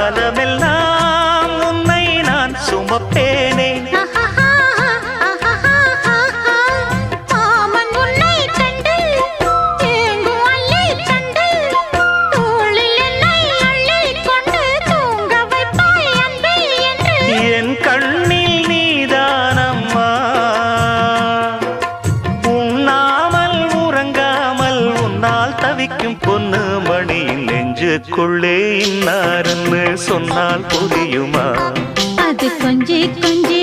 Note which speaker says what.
Speaker 1: காலமெல்லாம் உன்னை நான் சுமப்பேனே. என் கண்ணில் நீதானம்மா, உண்ணாமல் உறங்காமல் உன்னால் தவிக்கும் பொண்ணு மணி நெஞ்சுக்குள்ளே இன்னாருன்னு சொன்னால் புரியுமா?
Speaker 2: அது கொஞ்சி கொஞ்சி